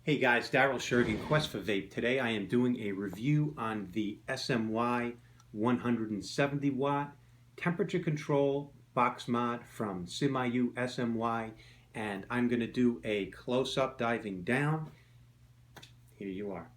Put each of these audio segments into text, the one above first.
Hey guys, Daryl Shergan, Quest for Vape. Today I am doing a review on the SMY 170 watt temperature control box mod from SMYU SMY, and I'm going to do a close-up diving down. Here you are.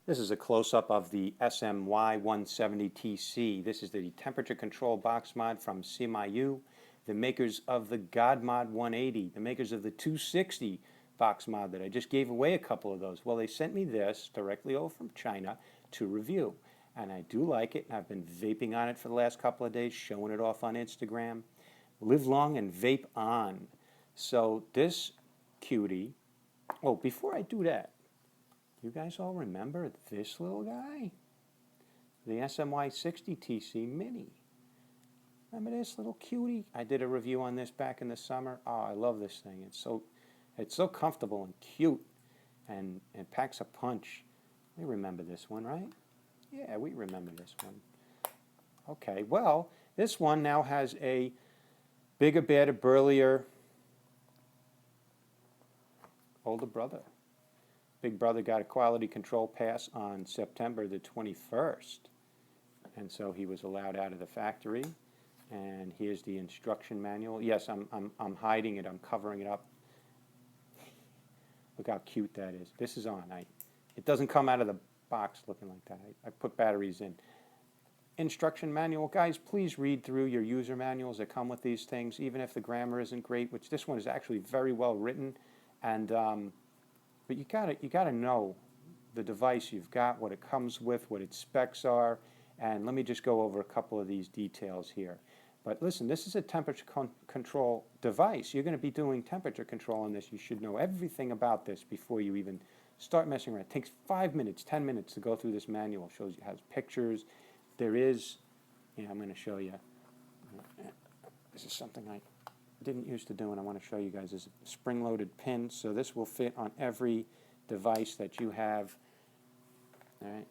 This is a close-up of the SMY 170 TC. This is the temperature control box mod from SMYU, the makers of the God Mod 180, the makers of the 260 box mod that I just gave away a couple of those. Well, they sent me this directly over from China to review, and I do like it. I've been vaping on it for the last couple of days, showing it off on Instagram. Live long and vape on. So this cutie, oh, before I do that, you guys all remember this little guy? The SMY 60 TC Mini. Remember this little cutie? I did a review on this back in the summer. Oh, I love this thing. It's so comfortable and cute, and it packs a punch. We remember this one, right? Yeah, we remember this one. Okay, well, this one now has a bigger, badder, burlier older brother. Big brother got a quality control pass on September the 21st, and so he was allowed out of the factory. And here's the instruction manual. Yes, I'm hiding it. I'm covering it up. Look how cute that is. This is on. It doesn't come out of the box looking like that. I put batteries in. Instruction manual. Guys, please read through your user manuals that come with these things, even if the grammar isn't great, which this one is actually very well written. And but you gotta know the device you've got, what it comes with, what its specs are, and let me just go over a couple of these details here. But listen, this is a temperature control device. You're going to be doing temperature control on this. You should know everything about this before you even start messing around. It takes 5 minutes, 10 minutes to go through this manual. It shows you, has pictures. There is, I'm going to show you. This is something I didn't used to do, and I want to show you guys. Is a spring-loaded pin, so this will fit on every device that you have. All right.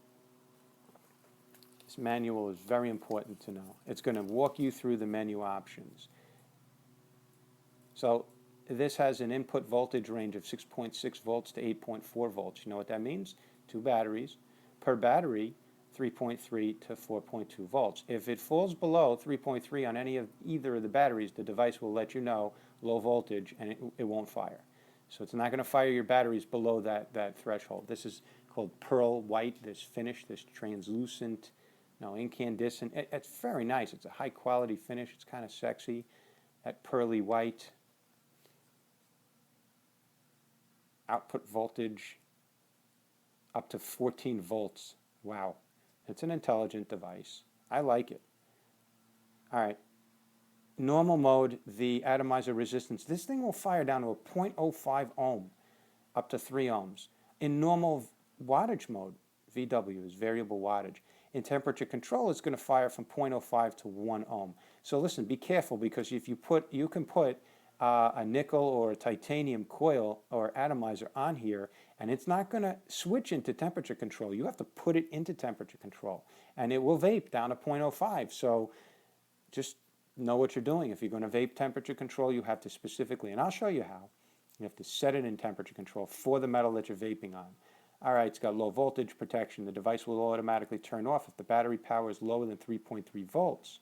This manual is very important to know. It's going to walk you through the menu options. So this has an input voltage range of 6.6 volts to 8.4 volts. You know what that means? 2 batteries. Per battery, 3.3 to 4.2 volts. If it falls below 3.3 on either of the batteries, the device will let you know low voltage, and it won't fire. So it's not going to fire your batteries below that threshold. This is called pearl white, this finish, this translucent, incandescent. It's very nice. It's a high quality finish. It's kind of sexy. That pearly white. Output voltage up to 14 volts. Wow. It's an intelligent device. I like it. All right. Normal mode, the atomizer resistance. This thing will fire down to a 0.05 ohm, up to 3 ohms. In normal wattage mode, VW is variable wattage. In temperature control, it's going to fire from 0.05 to 1 ohm. So listen, be careful, because if you can put a nickel or a titanium coil or atomizer on here, and it's not going to switch into temperature control. You have to put it into temperature control, and it will vape down to 0.05. So just know what you're doing. If you're going to vape temperature control, you have to specifically, and I'll show you how, you have to set it in temperature control for the metal that you're vaping on. All right, it's got low voltage protection. The device will automatically turn off if the battery power is lower than 3.3 volts.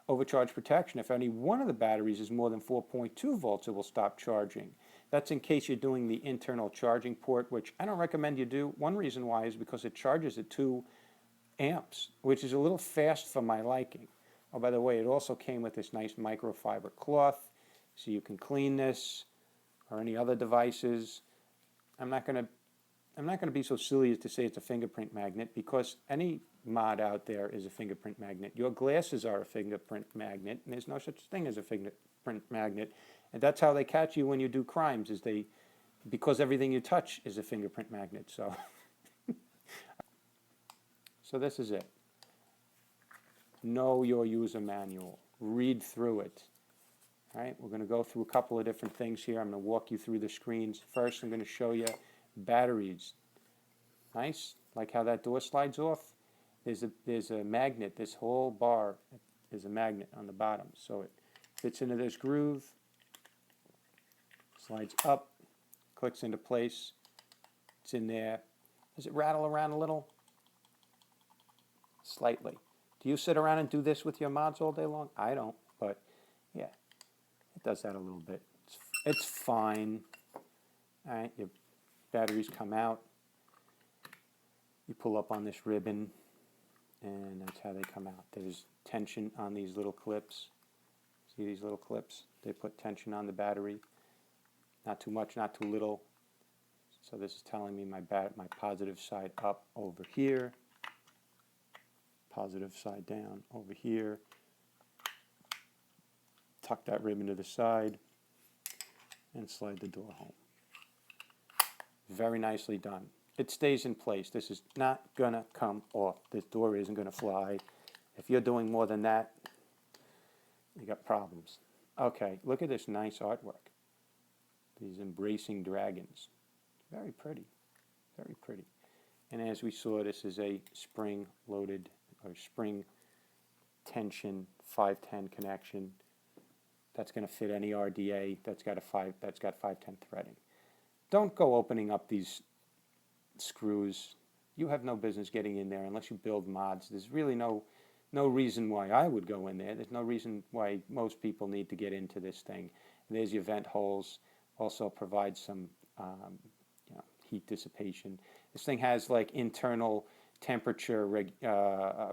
Overcharge protection. If any one of the batteries is more than 4.2 volts, it will stop charging. That's in case you're doing the internal charging port, which I don't recommend you do. One reason why is because it charges at 2 amps, which is a little fast for my liking. Oh, by the way, it also came with this nice microfiber cloth, so you can clean this or any other devices. I'm not going to be so silly as to say it's a fingerprint magnet, because any mod out there is a fingerprint magnet. Your glasses are a fingerprint magnet, and there's no such thing as a fingerprint magnet. And that's how they catch you when you do crimes, is because everything you touch is a fingerprint magnet. So, so this is it. Know your user manual. Read through it. All right, we're going to go through a couple of different things here. I'm going to walk you through the screens. First, I'm going to show you batteries. Nice, like how that door slides off. There's a magnet. This whole bar is a magnet on the bottom, so it fits into this groove, slides up, clicks into place. It's in there. Does it rattle around a little? Slightly. Do you sit around and do this with your mods all day long? I don't, but yeah, it does that a little bit. It's fine. All right, your batteries come out. You pull up on this ribbon, and that's how they come out. There's tension on these little clips. See these little clips? They put tension on the battery. Not too much, not too little. So this is telling me my positive side up over here, positive side down over here. Tuck that ribbon to the side and slide the door home. Very nicely done. It stays in place. This is not gonna come off. This door isn't gonna fly. If you're doing more than that, you got problems. Okay, look at this nice artwork. These embracing dragons. Very pretty, very pretty. And as we saw, this is a spring-loaded or spring tension 510 connection. That's going to fit any RDA that's got 510 threading. Don't go opening up these screws. You have no business getting in there unless you build mods. There's really no reason why I would go in there. There's no reason why most people need to get into this thing. And there's your vent holes. Also provides some heat dissipation. This thing has like internal temperature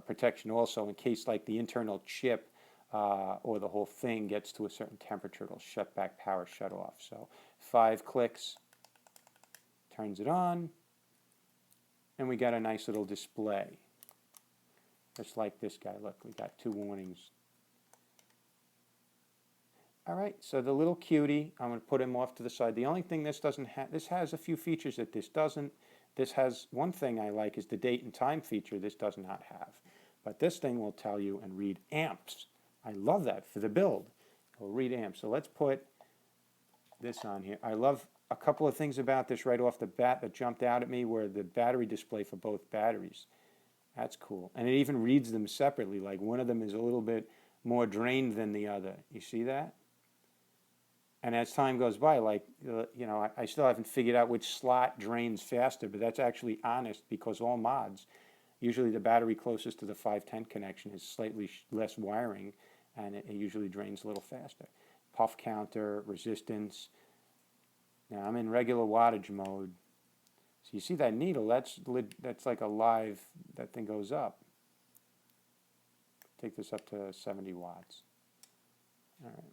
protection also, in case like the internal chip or the whole thing gets to a certain temperature, it'll shut back power, shut off. So 5 clicks, turns it on, and we got a nice little display. Just like this guy, look, we got 2 warnings. All right, so the little cutie, I'm going to put him off to the side. The only thing this doesn't have, this has a few features that this doesn't. This has one thing I like is the date and time feature this does not have. But this thing will tell you and read amps. I love that for the build. It will read amps. So let's put this on here. I love a couple of things about this right off the bat that jumped out at me were the battery display for both batteries. That's cool. And it even reads them separately, like one of them is a little bit more drained than the other. You see that? And as time goes by, like, I still haven't figured out which slot drains faster, but that's actually honest because all mods, usually the battery closest to the 510 connection is slightly less wiring, and it usually drains a little faster. Puff counter, resistance. Now I'm in regular wattage mode. So you see that needle, that's like a live, that thing goes up. Take this up to 70 watts. All right.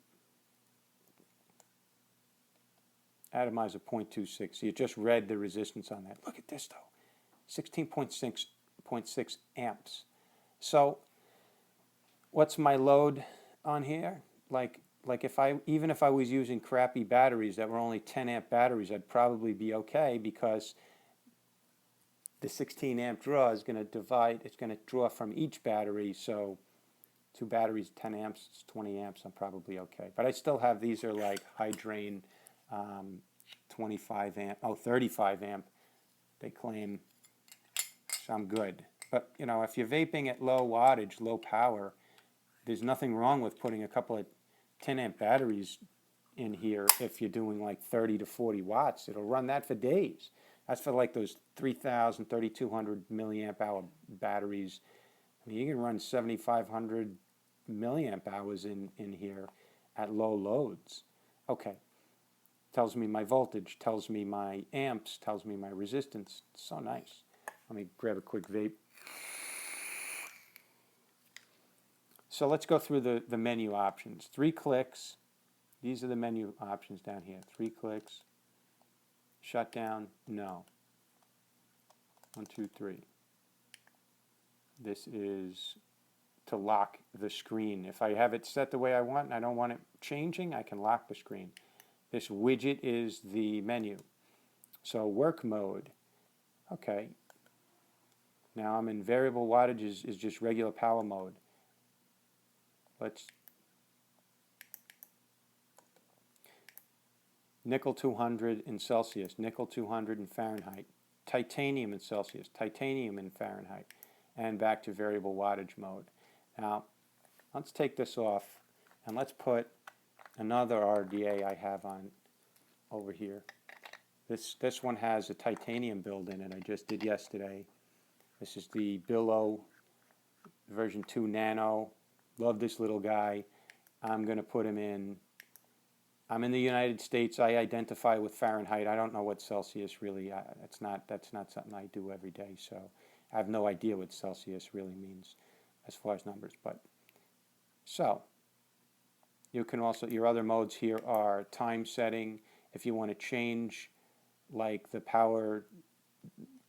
Atomizer 0.26. So you just read the resistance on that. Look at this though, 16.6 amps. So what's my load on here? Like even if I was using crappy batteries that were only 10 amp batteries, I'd probably be okay because the 16 amp draw is going to divide. It's going to draw from each battery. So 2 batteries, 10 amps, it's 20 amps. I'm probably okay. But I still have, these are like high drain. 25 amp, 35 amp, they claim, so I'm good. But, if you're vaping at low wattage, low power, there's nothing wrong with putting a couple of 10 amp batteries in here if you're doing like 30 to 40 watts. It'll run that for days. That's for like those 3,000, 3,200 milliamp hour batteries. I mean, you can run 7,500 milliamp hours in here at low loads. Okay. Tells me my voltage, tells me my amps, tells me my resistance. It's so nice. Let me grab a quick vape. So let's go through the menu options. 3 clicks. These are the menu options down here. 3 clicks. Shut down, no. 1, 2, 3. This is to lock the screen. If I have it set the way I want and I don't want it changing, I can lock the screen. This widget is the menu. So work mode, okay. Now I'm in variable wattage is just regular power mode. Let's nickel 200 in Celsius, nickel 200 in Fahrenheit, titanium in Celsius, titanium in Fahrenheit, and back to variable wattage mode. Now, let's take this off and let's put another RDA I have on over here. This one has a titanium build in it I just did yesterday. This is the Billo version 2 Nano. Love this little guy. I'm going to put him in. I'm in the United States. I identify with Fahrenheit. I don't know what Celsius really. That's not something I do every day. So I have no idea what Celsius really means as far as numbers. But so you can also, your other modes here are time setting. If you want to change, like the power,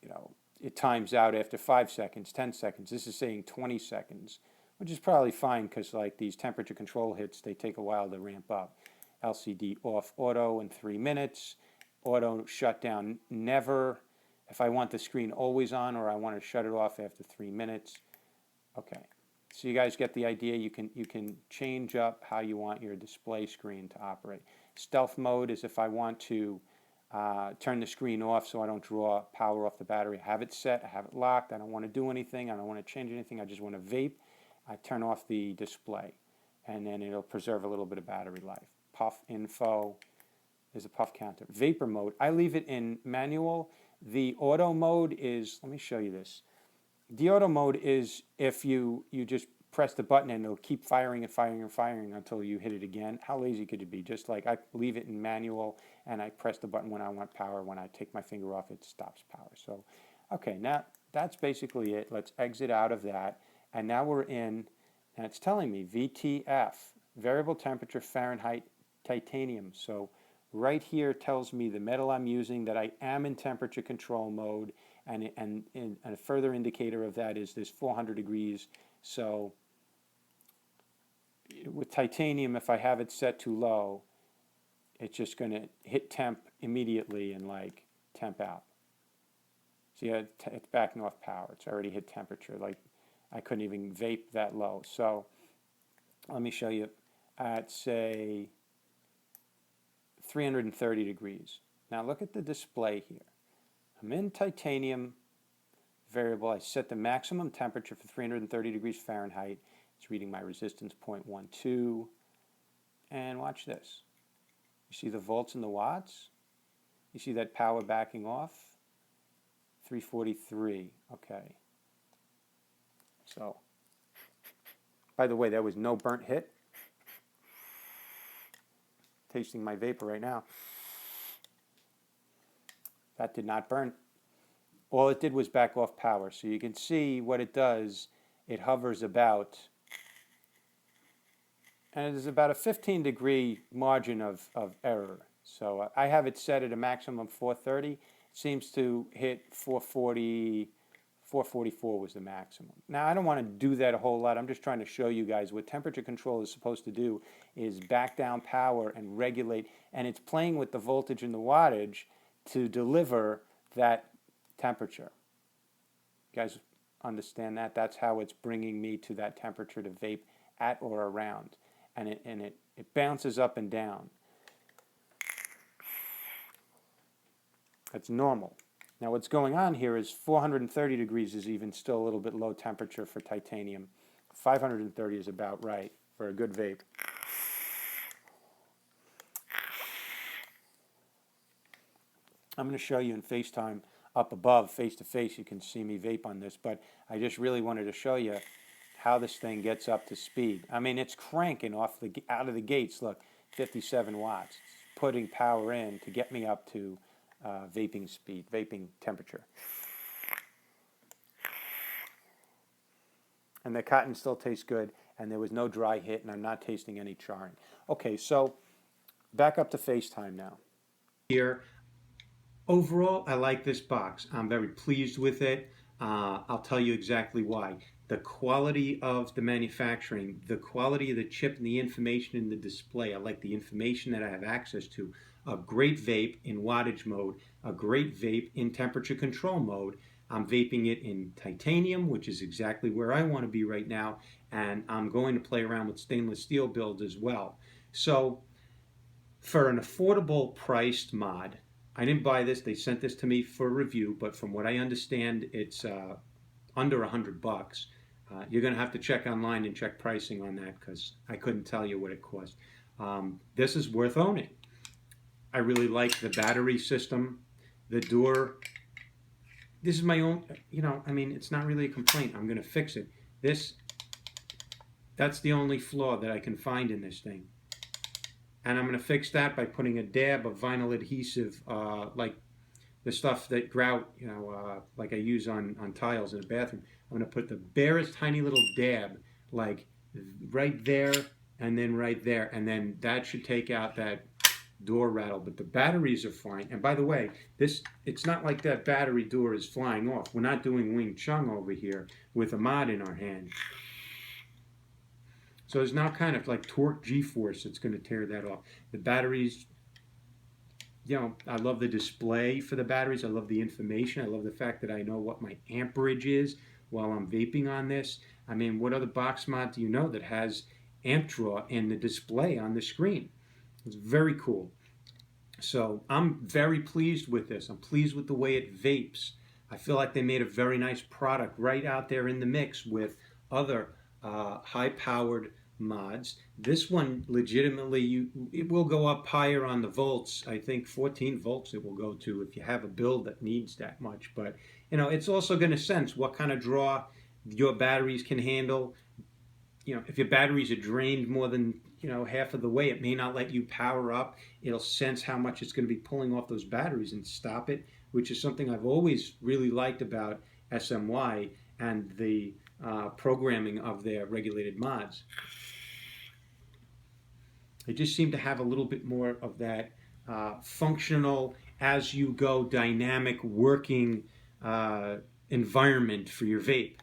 you know, it times out after 5 seconds, 10 seconds. This is saying 20 seconds, which is probably fine because like these temperature control hits, they take a while to ramp up. LCD off auto in 3 minutes. Auto shutdown never. If I want the screen always on or I want to shut it off after 3 minutes. Okay, so you guys get the idea. You can change up how you want your display screen to operate. Stealth mode is if I want to turn the screen off so I don't draw power off the battery. I have it set, I have it locked, I don't want to do anything, I don't want to change anything, I just want to vape. I turn off the display and then it'll preserve a little bit of battery life. Puff info, there's a puff counter. Vapor mode, I leave it in manual. The auto mode is, let me show you this. The auto mode is if you just press the button and it'll keep firing and firing and firing until you hit it again. How lazy could it be? Just like I leave it in manual and I press the button when I want power. When I take my finger off, it stops power. So, okay, now that's basically it. Let's exit out of that. And now we're in, and it's telling me VTF, variable temperature Fahrenheit titanium. So right here tells me the metal I'm using, that I am in temperature control mode, and a further indicator of that is this 400 degrees. So with titanium, if I have it set too low, it's just going to hit temp immediately and like temp out. See, it's backing off power. It's already hit temperature. Like I couldn't even vape that low. So let me show you at, say, 330 degrees. Now look at the display here. I'm in titanium variable. I set the maximum temperature for 330 degrees Fahrenheit. It's reading my resistance 0.12. And watch this. You see the volts and the watts? You see that power backing off? 343. Okay. So, by the way, there was no burnt hit. Tasting my vapor right now. That did not burn. All it did was back off power. So you can see what it does. It hovers about, and there's about a 15-degree margin of error. So I have it set at a maximum of 430. It seems to hit 440, 444 was the maximum. Now I don't want to do that a whole lot. I'm just trying to show you guys what temperature control is supposed to do is back down power and regulate, and it's playing with the voltage and the wattage to deliver that temperature. You guys understand that? That's how it's bringing me to that temperature to vape at or around. And it bounces up and down. That's normal. Now what's going on here is 430 degrees is even still a little bit low temperature for titanium. 530 is about right for a good vape. I'm going to show you in FaceTime up above, face to face. You can see me vape on this, but I just really wanted to show you how this thing gets up to speed. I mean, it's cranking out of the gates. Look, 57 watts. It's putting power in to get me up to vaping speed, vaping temperature. And the cotton still tastes good, and there was no dry hit, and I'm not tasting any charring. Okay, so back up to FaceTime now. Here, Overall, I like this box. I'm very pleased with it. I'll tell you exactly why. The quality of the manufacturing, the quality of the chip and the information in the display. I like the information that I have access to. A great vape in wattage mode, a great vape in temperature control mode. I'm vaping it in titanium, which is exactly where I want to be right now, and I'm going to play around with stainless steel builds as well. So for an affordable priced mod, I didn't buy this, they sent this to me for review, but from what I understand, it's under $100. You're going to have to check online and check pricing on that because I couldn't tell you what it cost. This is worth owning. I really like the battery system, the door. This is my own, I mean, it's not really a complaint. I'm going to fix it. That's the only flaw that I can find in this thing. And I'm going to fix that by putting a dab of vinyl adhesive, like the stuff that grout, like I use on tiles in the bathroom. I'm going to put the barest tiny little dab, like right there and then right there. And then that should take out that door rattle. But the batteries are fine. And by the way, it's not like that battery door is flying off. We're not doing Wing Chun over here with a mod in our hand. So there's now kind of like torque G-force that's going to tear that off. The batteries, I love the display for the batteries. I love the information. I love the fact that I know what my amperage is while I'm vaping on this. I mean, what other box mod do you know that has amp draw in the display on the screen? It's very cool. So I'm very pleased with this. I'm pleased with the way it vapes. I feel like they made a very nice product right out there in the mix with other high-powered mods. This one legitimately, it will go up higher on the volts. I think 14 volts it will go to if you have a build that needs that much. But it's also going to sense what kind of draw your batteries can handle. If your batteries are drained more than half of the way, it may not let you power up. It'll sense how much it's going to be pulling off those batteries and stop it, which is something I've always really liked about SMY and the programming of their regulated mods. They just seem to have a little bit more of that functional, as-you-go, dynamic working environment for your vape.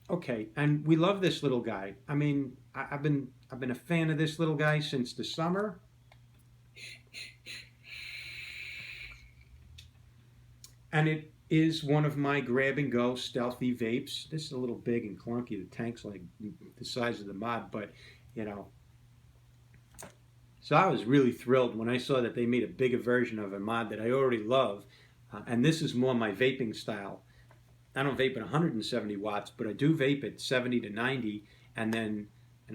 Okay, and we love this little guy. I mean, I've been a fan of this little guy since the summer. And it is one of my grab-and-go stealthy vapes. This is a little big and clunky. The tank's like the size of the mod, but, So I was really thrilled when I saw that they made a bigger version of a mod that I already love. And this is more my vaping style. I don't vape at 170 watts, but I do vape at 70 to 90. And then,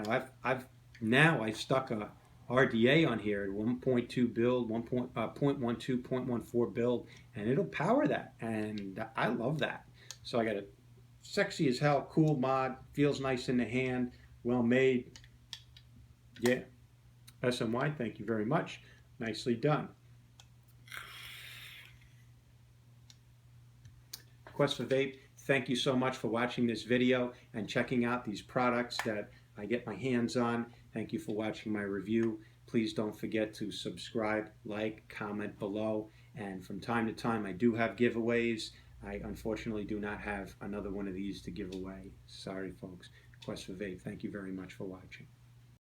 I've stuck a RDA on here at 1.2 build, 0.12, 0.14 build, and it'll power that. And I love that. So I got a sexy as hell, cool mod, feels nice in the hand, well made. Yeah. SMY, thank you very much. Nicely done. Quest for Vape, thank you so much for watching this video and checking out these products that I get my hands on. Thank you for watching my review. Please don't forget to subscribe, like, comment below. And from time to time, I do have giveaways. I unfortunately do not have another one of these to give away. Sorry, folks. Quest for Vape, thank you very much for watching.